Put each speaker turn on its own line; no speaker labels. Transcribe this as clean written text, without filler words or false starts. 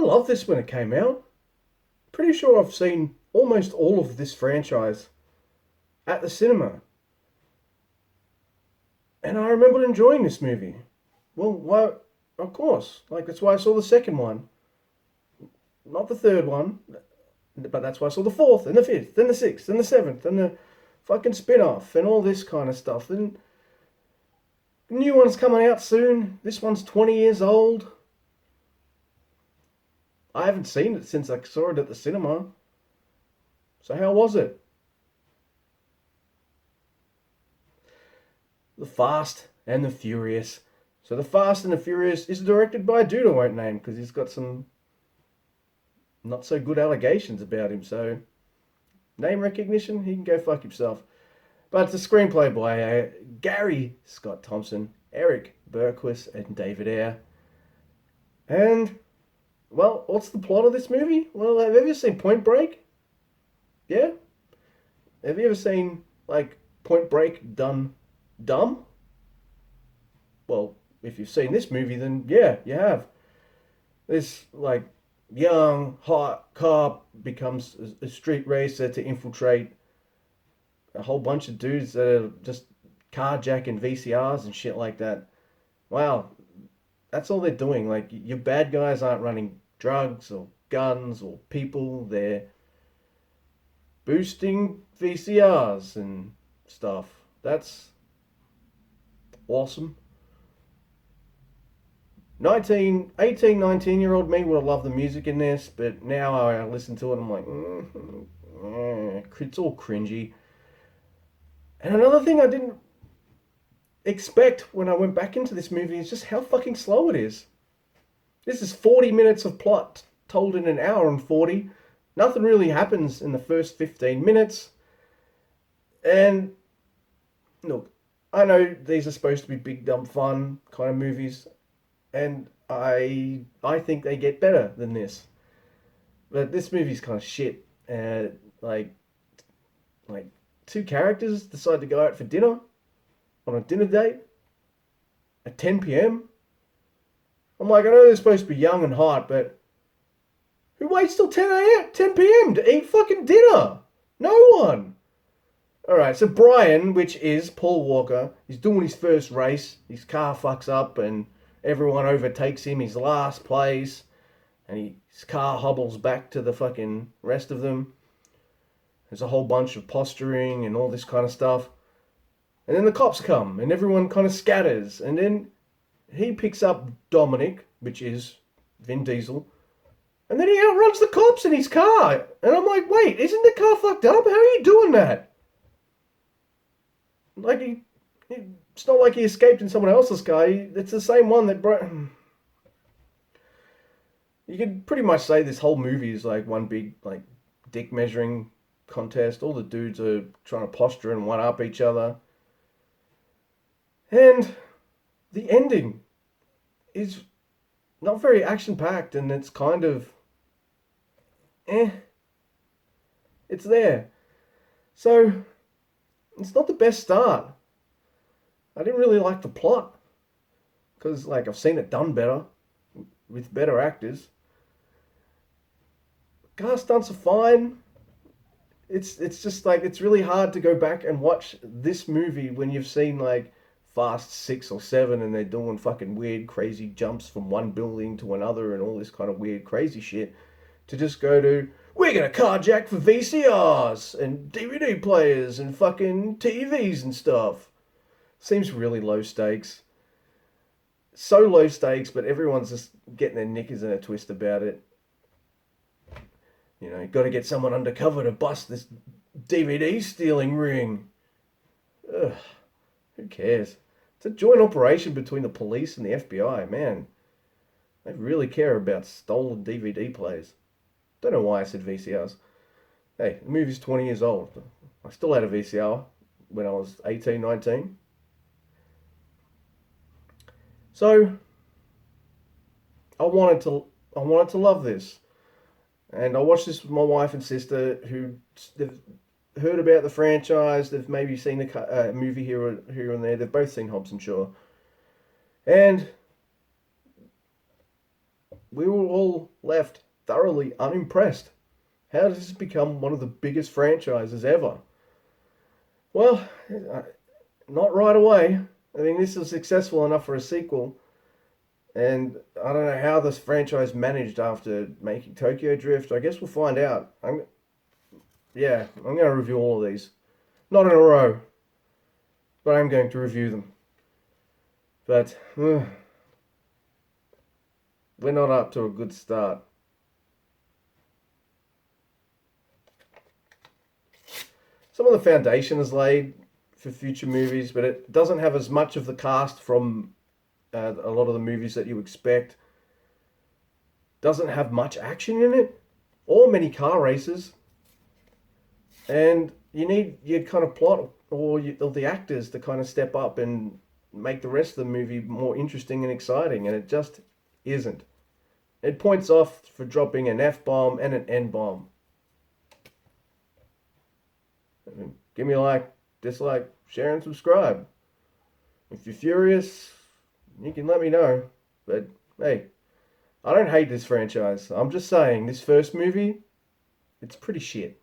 loved this when it came out. Pretty sure I've seen almost all of this franchise at the cinema. And I remember enjoying this movie. Well, why? Of course. Like, that's why I saw the second one. Not the third one. But that's why I saw the fourth, and the fifth, and the sixth, and the seventh, and the fucking spin off, and all this kind of stuff. And the new one's coming out soon. This one's 20 years old. I haven't seen it since I saw it at the cinema. So, how was it? The Fast and the Furious. So, The Fast and the Furious is directed by a dude I won't name because he's got some not so good allegations about him. So, name recognition, he can go fuck himself. But it's a screenplay by Gary Scott Thompson, Eric Berquist, and David Ayer. And, well, what's the plot of this movie? Well, have you ever seen Point Break? Yeah? Have you ever seen, like, Point Break done dumb? Well, if you've seen this movie, then yeah, you have. This, like, young, hot cop becomes a street racer to infiltrate a whole bunch of dudes that are just carjacking VCRs and shit like that. Wow, that's all they're doing. Like, your bad guys aren't running drugs or guns or people, they're boosting VCRs and stuff. That's awesome. 19 year old me would have loved the music in this, but now I listen to it and I'm like, it's all cringy. And another thing I didn't expect when I went back into this movie is just how fucking slow it is. This is 40 minutes of plot told in an hour and 40. Nothing really happens in the first 15 minutes. And look, I know these are supposed to be big dumb fun kind of movies, and I think they get better than this. But this movie's kind of shit. Like like two characters decide to go out for dinner on a dinner date at 10 p.m. I'm like, I know they're supposed to be young and hot, but who waits till 10 p.m. to eat fucking dinner? No one. Alright, so Brian, which is Paul Walker, he's doing his first race. His car fucks up and everyone overtakes him. He's last place. And his car hobbles back to the fucking rest of them. There's a whole bunch of posturing and all this kind of stuff. And then the cops come and everyone kind of scatters. And then he picks up Dominic, which is Vin Diesel. And then he outruns the cops in his car. And I'm like, wait, isn't the car fucked up? How are you doing that? Like, it's not like he escaped in someone else's car. It's the same one that you could pretty much say this whole movie is like one big, like, dick measuring contest. All the dudes are trying to posture and one up each other. And the ending is not very action packed, and it's kind of it's there. So it's not the best start. I didn't really like the plot because, like, I've seen it done better with better actors. Car stunts are fine. It's just like, it's really hard to go back and watch this movie when you've seen like Fast 6 or 7 and they're doing fucking weird crazy jumps from one building to another and all this kind of weird crazy shit, to just go to, we're gonna carjack for VCRs and DVD players and fucking TVs and stuff. Seems really low stakes. So low stakes, but everyone's just getting their knickers in a twist about it. You know, you've got to get someone undercover to bust this DVD stealing ring. Ugh, who cares? It's a joint operation between the police and the FBI, man. They really care about stolen DVD players. Don't know why I said VCRs. Hey, the movie's 20 years old. I still had a VCR when I was 18, 19. So I wanted to love this. And I watched this with my wife and sister, who they've heard about the franchise. They've maybe seen a movie here and there. They've both seen Hobbs and Shaw. And we were all left thoroughly unimpressed. How does this become one of the biggest franchises ever? Well, not right away. I mean, this is successful enough for a sequel, and I don't know how this franchise managed after making Tokyo Drift. I guess we'll find out. I'm going to review all of these. Not in a row, but I'm going to review them. But we're not up to a good start. Some of the foundation is laid for future movies, but it doesn't have as much of the cast from a lot of the movies that you expect. Doesn't have much action in it, or many car races. And you need your kind of plot or the actors to kind of step up and make the rest of the movie more interesting and exciting, and it just isn't. It points off for dropping an F-bomb and an N-bomb. Give me a like, dislike, share, and subscribe. If you're furious, you can let me know. But hey, I don't hate this franchise. I'm just saying, this first movie, it's pretty shit.